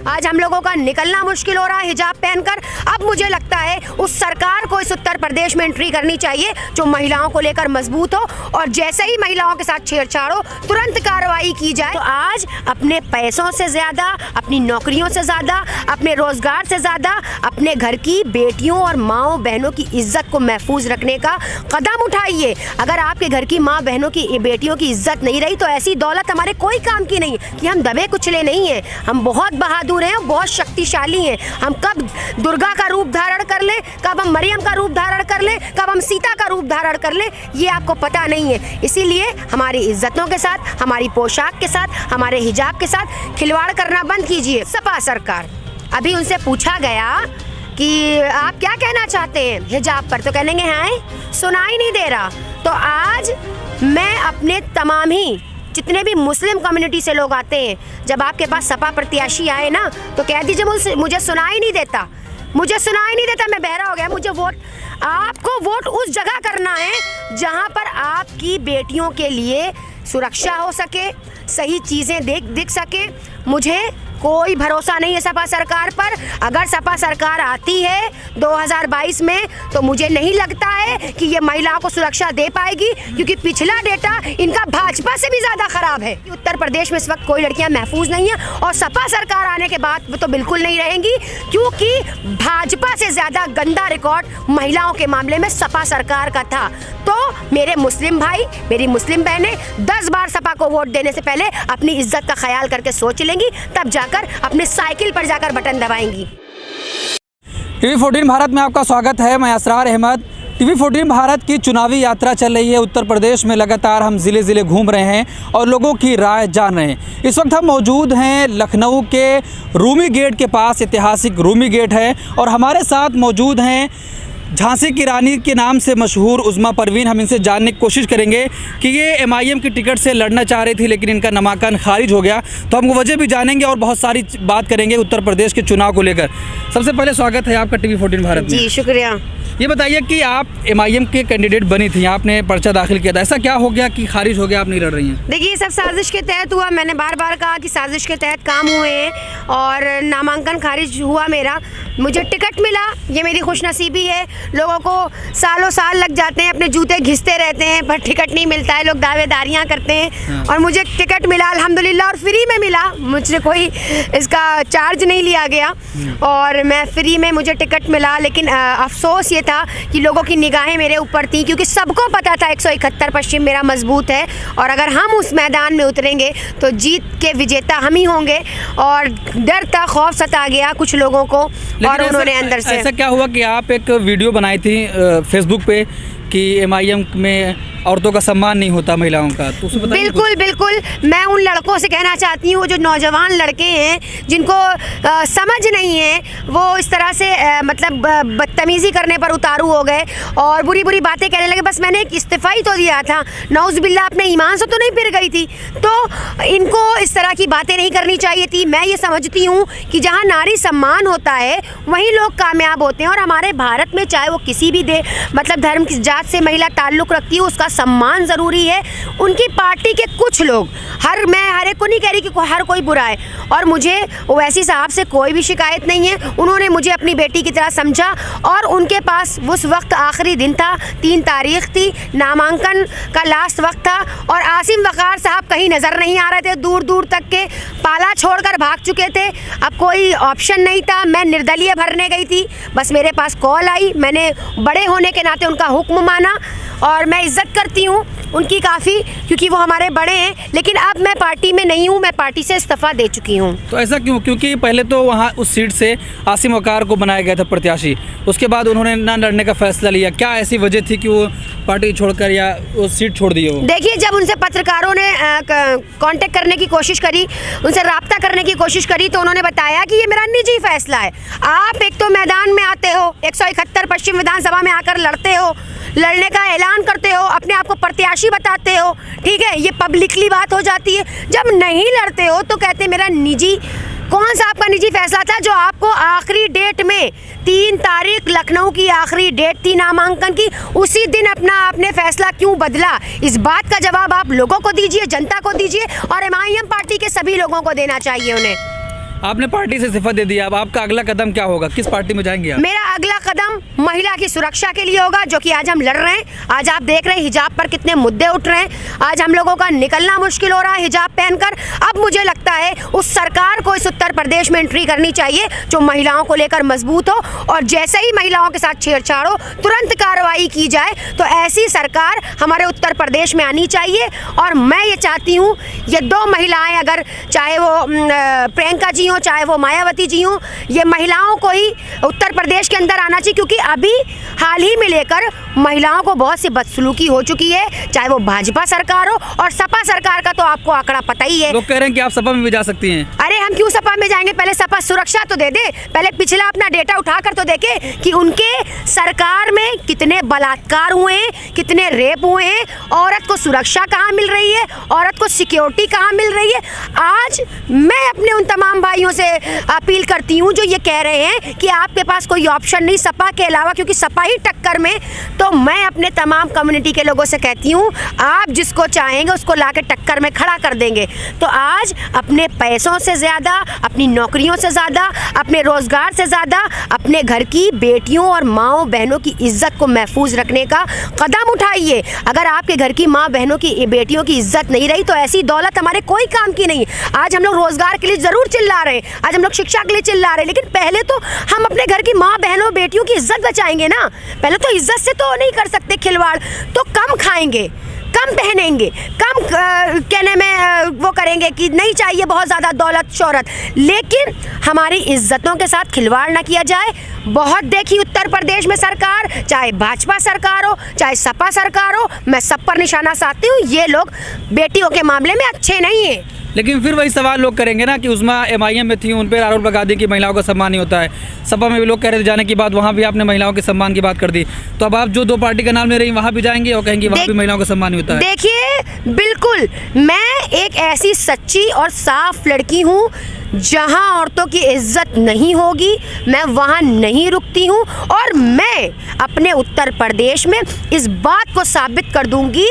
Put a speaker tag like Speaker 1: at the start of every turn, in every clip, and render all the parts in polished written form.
Speaker 1: आज हम लोगों का निकलना मुश्किल हो रहा है हिजाब पहनकर। अब मुझे लगता है उस सरकार को इस उत्तर प्रदेश में एंट्री करनी चाहिए जो महिलाओं को लेकर मजबूत हो, और जैसे ही महिलाओं के साथ छेड़छाड़ हो तुरंत कार्रवाई की जाए। तो आज अपने पैसों से ज्यादा, अपनी नौकरियों से ज्यादा, अपने रोजगार से ज्यादा अपने घर की बेटियों और माओ बहनों की इज्जत को महफूज रखने का कदम उठाइए। अगर आपके घर की माँ बहनों की बेटियों की इज्जत नहीं रही तो ऐसी दौलत हमारे कोई काम की नहीं है कि हम दबे कुचले नहीं हैं। हम बहुत बहादुर हैं, बहुत शक्तिशाली हैं। हम कब दुर्गा का रूप धारण कर ले, कब हम मरियम का रूप धारण कर ले, कब हम सीता का रूप धारण कर ले, ये आपको पता नहीं है। इसीलिए हमारी इज्जतों के साथ, हमारी पोशाक के साथ, हमारे हिजाब के साथ खिलवाड़ करना बंद कीजिए। सपा सरकार, अभी उनसे पूछा गया कि आप क्या कहना चाहते हैं हिजाब पर, तो कहने हैं सुनाई नहीं दे रहा। तो आज मैं अपने तमाम ही जितने भी मुस्लिम कम्युनिटी से लोग आते हैं, जब आपके पास सपा प्रत्याशी आए ना तो कह दीजिए मुझे सुनाई नहीं देता, मुझे सुनाई नहीं देता, मैं बहरा हो गया, मुझे वोट। आपको वोट उस जगह करना है जहां पर आपकी बेटियों के लिए सुरक्षा हो सके, सही चीज़ें दिख सके। मुझे कोई भरोसा नहीं है सपा सरकार पर। अगर सपा सरकार आती है 2022 में तो मुझे नहीं लगता है कि ये महिलाओं को सुरक्षा दे पाएगी, क्योंकि पिछला डेटा इनका भाजपा से भी ज़्यादा खराब है। उत्तर प्रदेश में इस वक्त कोई लड़कियां महफूज नहीं है, और सपा सरकार आने के बाद वो तो बिल्कुल नहीं रहेंगी, क्योंकि भाजपा से ज़्यादा गंदा रिकॉर्ड महिलाओं के मामले में सपा सरकार का था। तो मेरे मुस्लिम भाई, मेरी मुस्लिम बहनें 10 बार सपा को वोट देने से पहले अपनी इज्जत का ख्याल करके सोच लेंगी, तब जाकर अपने साइकिल पर जाकर बटन दबाएंगी।
Speaker 2: टीवी 14 भारत में आपका स्वागत है। मैं असरार अहमद। टीवी 14 भारत की चुनावी यात्रा चल रही है उत्तर प्रदेश में। लगातार हम ज़िले घूम रहे हैं और लोगों की राय जान रहे हैं। इस वक्त हम मौजूद हैं लखनऊ के रूमी गेट के पास। ऐतिहासिक रूमी गेट है और हमारे साथ मौजूद हैं झांसी की रानी के नाम से मशहूर उज़्मा परवीन। हम इनसे जानने की कोशिश करेंगे कि ये MIM की टिकट से लड़ना चाह रही थी लेकिन इनका नामांकन खारिज हो गया, तो हम वजह भी जानेंगे और बहुत सारी बात करेंगे उत्तर प्रदेश के चुनाव को लेकर। सबसे पहले स्वागत है आपका टीवी 14 भारत में।
Speaker 1: जी शुक्रिया।
Speaker 2: ये बताइए कि आप MIM के कैंडिडेट बनी थी, आपने पर्चा दाखिल किया था, ऐसा क्या हो गया कि खारिज हो गया, आप नहीं लड़ रही हैं?
Speaker 1: देखिए, सब साजिश के तहत हुआ। मैंने बार बार कहा कि साजिश के तहत काम हुए हैं और नामांकन खारिज हुआ मेरा। मुझे टिकट मिला, ये मेरी खुशनसीबी है। लोगों को सालों साल लग जाते हैं, अपने जूते घिसते रहते हैं पर टिकट नहीं मिलता है, लोग दावेदारियाँ करते हैं। और मुझे टिकट मिला अल्हम्दुलिल्लाह, और फ्री में मिला, मुझसे कोई इसका चार्ज नहीं लिया गया और मैं फ्री में मुझे टिकट मिला। लेकिन अफसोस ये था कि लोगों की निगाहें मेरे ऊपर थी, क्योंकि सबको पता था 171 पश्चिम मेरा मजबूत है और अगर हम उस मैदान में उतरेंगे तो जीत के विजेता हम ही होंगे। और डर था, खौफ सता गया कुछ लोगों को, और उन्होंने अंदर से।
Speaker 2: ऐसा क्या हुआ कि आप एक वीडियो बनाई थी फेसबुक पे कि MIM में औरतों का सम्मान नहीं होता महिलाओं का, तो उसे बताइए।
Speaker 1: बिल्कुल बिल्कुल, मैं उन लड़कों से कहना चाहती हूँ, जो नौजवान लड़के हैं जिनको समझ नहीं है, वो इस तरह से मतलब बदतमीज़ी करने पर उतारू हो गए और बुरी बुरी बातें कहने लगे। बस मैंने एक इस्तीफ़ा ही तो दिया था, नौज़ बिल्ला अपने ईमान से तो नहीं फिर गई थी। तो इनको इस तरह की बातें नहीं करनी चाहिए थी। मैं ये समझती हूँ कि जहाँ नारी सम्मान होता है वहीं लोग कामयाब होते हैं, और हमारे भारत में चाहे वो किसी भी मतलब धर्म की जात से महिला ताल्लुक़ रखती है, उसका सम्मान ज़रूरी है। उनकी पार्टी के कुछ लोग, मैं हर एक को नहीं कह रही कि हर कोई बुरा है, और मुझे ओवैसी साहब से कोई भी शिकायत नहीं है। उन्होंने मुझे अपनी बेटी की तरह समझा और उनके पास उस वक्त आखिरी दिन था, 3 तारीख थी, नामांकन का लास्ट वक्त था, और आसिम वक़ार साहब कहीं नज़र नहीं आ रहे थे, दूर दूर तक के पाला छोड़कर भाग चुके थे। अब कोई ऑप्शन नहीं था, मैं निर्दलीय भरने गई थी। बस मेरे पास कॉल आई, मैंने बड़े होने के नाते उनका हुक्म माना और मैं इज़्ज़त करती हूँ उनकी काफ़ी, क्योंकि वो हमारे बड़े हैं। लेकिन अब मैं पार्टी में नहीं हूँ, मैं पार्टी से इस्तीफ़ा दे चुकी हूँ।
Speaker 2: तो ऐसा क्यों? क्योंकि पहले तो वहाँ उस सीट से आसिम वक़ार को बनाया गया था प्रत्याशी, उसके बाद उन्होंने ना लड़ने का फैसला लिया। क्या ऐसी वजह थी कि वो पार्टी छोड़कर या वो सीट छोड़ दी हो?
Speaker 1: देखिए, जब उनसे पत्रकारों ने कांटेक्ट करने की कोशिश करी, उनसे रब्ता करने की कोशिश करी, तो उन्होंने बताया कि ये मेरा निजी फैसला है। आप एक तो मैदान में आते हो, 171 पश्चिम विधानसभा में आकर लड़ते हो, लड़ने का ऐलान करते हो, अपने आप को प्रत्याशी बताते हो, ठीक है, ये पब्लिकली बात हो जाती है। जब नहीं लड़ते हो तो कहते मेरा निजी। कौन सा आपका निजी फैसला था जो आपको आखिरी डेट में 3 तारीख लखनऊ की आखिरी डेट थी नामांकन की, उसी दिन अपना आपने फैसला क्यों बदला? इस बात का जवाब आप लोगों को दीजिए, जनता को दीजिए, और MIM पार्टी के सभी लोगों को देना चाहिए उन्हें।
Speaker 2: आपने पार्टी से इस्तीफा दे दिया, अब आपका अगला कदम क्या होगा? किस पार्टी में जाएंगे आप?
Speaker 1: मेरा अगला कदम महिला की सुरक्षा के लिए होगा, जो कि आज हम लड़ रहे हैं। आज आप देख रहे हैं हिजाब पर कितने मुद्दे उठ रहे हैं। आज हम लोगों का निकलना मुश्किल हो रहा है हिजाब पहनकर। अब मुझे लगता है उस सरकार को इस उत्तर प्रदेश में एंट्री करनी चाहिए जो महिलाओं को लेकर मजबूत हो, और जैसे ही महिलाओं के साथ छेड़छाड़ हो तुरंत कार्रवाई की जाए। तो ऐसी सरकार हमारे उत्तर प्रदेश में आनी चाहिए। और मैं ये चाहती हूँ ये दो महिलाएं, अगर चाहे वो प्रियंका जी हो चाहे वो मायावती जी हो, ये महिलाओं को ही उत्तर प्रदेश के अंदर आना चाहिए, क्योंकि अभी हाल ही में लेकर महिलाओं को बहुत सी बदसलूकी हो चुकी है, चाहे वो भाजपा सरकार हो और सपा सरकार का तो आपको आंकड़ा पता ही है।
Speaker 2: लोग कह रहे हैं कि आप सपा में भी जा सकती हैं।
Speaker 1: अरे हम क्यों सपा में जाएंगे? पहले सपा सुरक्षा तो दे दे, पहले पिछला अपना डेटा उठाकर तो देखे कि उनके सरकार में कितने बलात्कार हुए हैं, कितने रेप हुए हैं, औरत को सुरक्षा कहाँ मिल रही है, औरत को सिक्योरिटी कहाँ मिल रही है। आज मैं अपने उन तमाम भाइयों से अपील करती हूँ जो ये कह रहे हैं कि आपके पास कोई ऑप्शन नहीं सपा के अलावा, क्योंकि सपा ही टक्कर में, तो मैं अपने तमाम कम्युनिटी के लोगों से कहती हूँ आप जिसको चाहेंगे उसको लाके टक्कर में खड़ा कर देंगे। तो आज अपने पैसों से ज़्यादा, अपनी नौकरियों से ज़्यादा, अपने रोज़गार से ज़्यादा अपने घर की बेटियों और माँओं बहनों की इज्जत को महफूज रखने का कदम उठाइए। अगर आपके घर की माँ बहनों की बेटियों की इज्जत नहीं रही तो ऐसी दौलत हमारे कोई काम की नहीं। आज हम लोग रोज़गार के लिए ज़रूर चिल्ला रहे हैं, आज हम लोग शिक्षा के लिए चिल्ला रहे हैं, लेकिन पहले तो हम अपने घर की माँ बहनों बेटियों की इज्जत बचाएंगे ना। पहले तो इज्जत से तो नहीं कर सकते खिलवाड़, तो कम खाएंगे, कम पहनेंगे, कम कहने में वो करेंगे कि नहीं चाहिए बहुत ज़्यादा दौलत शोहरत, लेकिन हमारी इज्जतों के साथ खिलवाड़ ना किया जाए। बहुत देखी उत्तर प्रदेश में सरकार, चाहे भाजपा सरकार हो चाहे सपा सरकार हो, मैं सब पर निशाना साधती हूँ, ये लोग बेटियों के मामले में अच्छे नहीं हैं।
Speaker 2: लेकिन फिर वही सवाल लोग करेंगे ना कि उस्मा MIM में थी, उन पर आरोप लगा दी कि महिलाओं का सम्मान नहीं होता है। सपा में भी लोग कह रहे थे जाने की बात, वहाँ भी आपने महिलाओं के सम्मान की बात कर दी, तो अब आप जो दो पार्टी का नाम ले रही हैं वहाँ भी जाएंगे और कहेंगे वहाँ भी महिलाओं का सम्मान नहीं होता है?
Speaker 1: देखिए बिल्कुल, मैं एक ऐसी सच्ची और साफ लड़की हूँ, जहाँ औरतों की इज्जत नहीं होगी मैं वहाँ नहीं रुकती हूँ, और मैं अपने उत्तर प्रदेश में इस बात को साबित कर दूँगी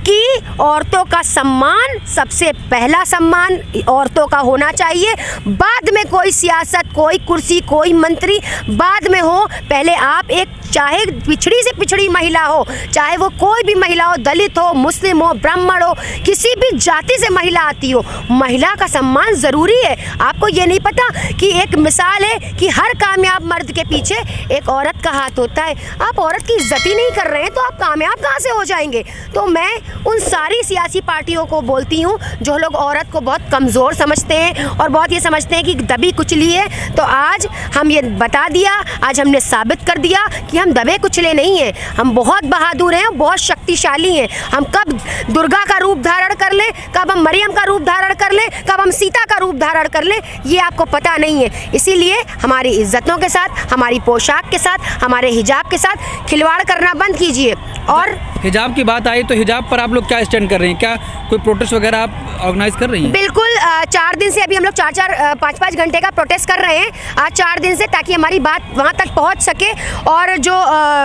Speaker 1: कि औरतों का सम्मान, सबसे पहला सम्मान औरतों का होना चाहिए। बाद में कोई सियासत, कोई कुर्सी, कोई मंत्री बाद में हो, पहले आप एक, चाहे पिछड़ी से पिछड़ी महिला हो, चाहे वो कोई भी महिला हो, दलित हो, मुस्लिम हो, ब्राह्मण हो, किसी भी जाति से महिला आती हो, महिला का सम्मान ज़रूरी है। आपको ये नहीं पता कि एक मिसाल है कि हर कामयाब मर्द के पीछे एक औरत का हाथ होता है। आप औरत की इज्जत ही नहीं कर रहे हैं तो आप कामयाब कहाँ से हो जाएंगे? तो मैं उन सारी सियासी पार्टियों को बोलती हूँ जो लोग औरत को बहुत कमज़ोर समझते हैं और बहुत ये समझते हैं कि दबी कुचली है, तो आज हम ये बता दिया, आज हमने साबित कर दिया कि हम दबे कुचले नहीं हैं, हम बहुत बहादुर हैं, बहुत शक्तिशाली हैं। हम कब दुर्गा का रूप धारण कर लें, कब हम मरियम का रूप धारण कर लें, कब हम सीता का रूप धारण कर लें, ये आपको पता नहीं है। इसीलिए हमारी इज्जतों के साथ, हमारी पोशाक के साथ, हमारे हिजाब के साथ खिलवाड़ करना बंद कीजिए। और
Speaker 2: हिजाब की बात आई तो हिजाब पर आप लोग क्या स्टैंड कर रही हैं? क्या कोई प्रोटेस्ट वगैरह आप ऑर्गेनाइज कर रही हैं?
Speaker 1: बिल्कुल, 4 दिन से अभी हम लोग 4-5 घंटे का प्रोटेस्ट कर रहे हैं आज 4 दिन से, ताकि हमारी बात वहाँ तक पहुँच सके और जो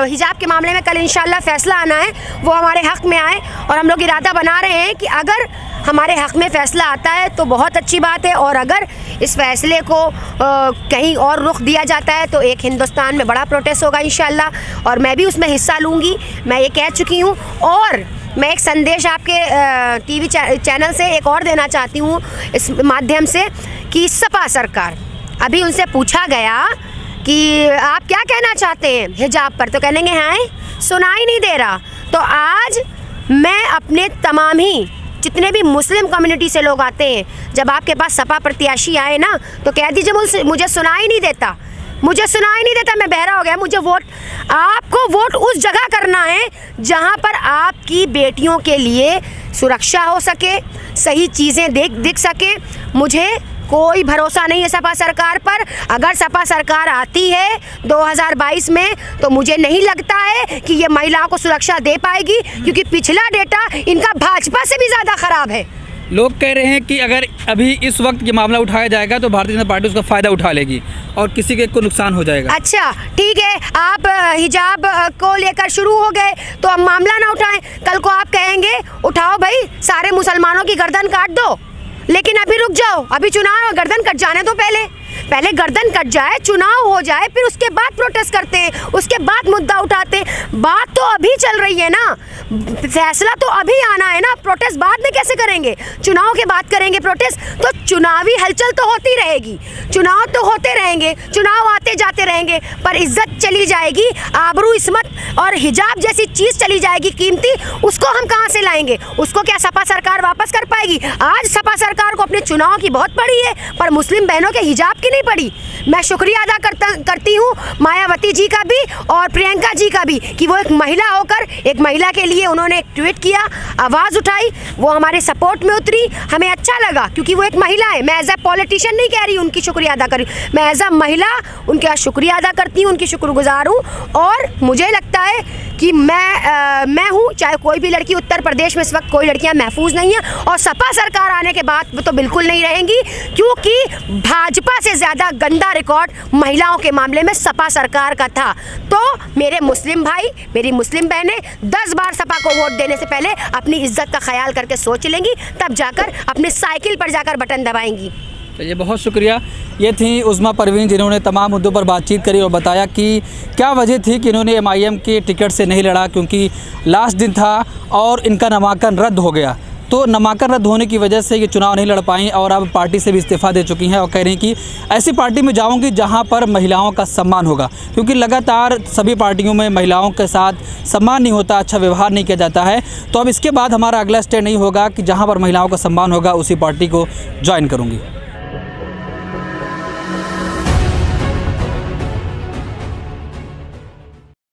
Speaker 1: हिजाब के मामले में कल इंशाल्लाह फैसला आना है वो हमारे हक़ में आए। और हम लोग इरादा बना रहे हैं कि अगर हमारे हक़ में फ़ैसला आता है तो बहुत अच्छी बात है, और अगर इस फैसले को कहीं और रुख दिया जाता है तो एक हिंदुस्तान में बड़ा प्रोटेस्ट होगा इंशाल्लाह, और मैं भी उसमें हिस्सा लूँगी, मैं ये कह चुकी हूँ। और मैं एक संदेश आपके टीवी चैनल से एक और देना चाहती हूँ इस माध्यम से कि सपा सरकार, अभी उनसे पूछा गया कि आप क्या कहना चाहते हैं हिजाब पर, तो कहने हैं सुनाई नहीं दे रहा। तो आज मैं अपने तमाम ही जितने भी मुस्लिम कम्युनिटी से लोग आते हैं, जब आपके पास सपा प्रत्याशी आए ना तो कह दीजिए मुझे सुनाई नहीं देता, मुझे सुनाई नहीं देता, मैं बहरा हो गया, मुझे वोट। आपको वोट उस जगह करना है जहां पर आपकी बेटियों के लिए सुरक्षा हो सके, सही चीज़ें दिख सके। मुझे कोई भरोसा नहीं है सपा सरकार पर। अगर सपा सरकार आती है 2022 में तो मुझे नहीं लगता है कि ये महिलाओं को सुरक्षा दे पाएगी, क्योंकि पिछला डेटा इनका भाजपा से भी ज़्यादा ख़राब है।
Speaker 2: लोग कह रहे हैं कि अगर अभी इस वक्त ये मामला उठाया जाएगा तो भारतीय जनता पार्टी उसका फ़ायदा उठा लेगी और किसी के को नुकसान हो जाएगा।
Speaker 1: अच्छा ठीक है, आप हिजाब को लेकर शुरू हो गए तो अब मामला ना उठाएं, कल को आप कहेंगे उठाओ भाई सारे मुसलमानों की गर्दन काट दो, लेकिन अभी रुक जाओ, अभी चुनाव गर्दन कट जाने दो पहले। पहले गर्दन कट जाए, चुनाव हो जाए, फिर उसके बाद प्रोटेस्ट करते हैं, उसके बाद मुद्दा उठाते हैं। बात तो अभी चल रही है ना, फैसला तो अभी आना है ना, प्रोटेस्ट बाद में कैसे करेंगे? चुनाव के बाद करेंगे प्रोटेस्ट। तो चुनावी हलचल तो होती रहेगी, चुनाव तो होते रहेंगे, चुनाव आते जाते रहेंगे, पर इज्जत चली जाएगी, आबरू, इस्मत और हिजाब जैसी चीज़ चली जाएगी कीमती, उसको हम कहाँ से लाएंगे? उसको क्या सपा सरकार वापस कर पाएगी? आज सपा सरकार को अपने चुनाव की बहुत पड़ी है, पर मुस्लिम बहनों के हिजाब की नहीं पड़ी। मैं शुक्रिया अदा करती हूँ मायावती जी का भी और प्रियंका जी का भी कि वो एक महिला होकर एक महिला के लिए उन्होंने एक ट्वीट किया, आवाज़ उठाई, वो हमारे सपोर्ट में उतरी। हमें अच्छा लगा क्योंकि वो एक महिला है। मैं एज ए पॉलिटिशियन नहीं कह रही उनकी शुक्रिया अदा करी, मैं एज ए महिला उनका शुक्रिया अदा करती हूँ, उनकी शुक्रगुजार हूँ। और मुझे लगता है कि मैं हूँ, चाहे कोई भी लड़की, उत्तर प्रदेश में इस वक्त कोई लड़कियाँ महफूज नहीं हैं, और सपा सरकार आने के बाद वो तो बिल्कुल नहीं रहेंगी, क्योंकि भाजपा से ज़्यादा गंदा रिकॉर्ड महिलाओं के मामले में सपा सरकार का था। तो मेरे मुस्लिम भाई, मेरी मुस्लिम बहनें 10 बार सपा को वोट देने से पहले अपनी इज्जत का ख्याल करके सोच लेंगी, तब जाकर अपने साइकिल पर जाकर बटन दबाएंगी।
Speaker 2: चलिए, बहुत शुक्रिया। ये थी उज़्मा परवीन, जिन्होंने तमाम मुद्दों पर बातचीत करी और बताया कि क्या वजह थी कि इन्होंने MIM के टिकट से नहीं लड़ा, क्योंकि लास्ट दिन था और इनका नामांकन रद्द हो गया। तो नामांकन रद्द होने की वजह से ये चुनाव नहीं लड़ पाई और अब पार्टी से भी इस्तीफ़ा दे चुकी हैं और कह रही हैं कि ऐसी पार्टी में जाऊंगी जहां पर महिलाओं का सम्मान होगा, क्योंकि लगातार सभी पार्टियों में महिलाओं के साथ सम्मान नहीं होता, अच्छा व्यवहार नहीं किया जाता है। तो अब इसके बाद हमारा अगला स्टेप नहीं होगा कि जहां पर महिलाओं का सम्मान होगा उसी पार्टी को ज्वाइन करूँगी।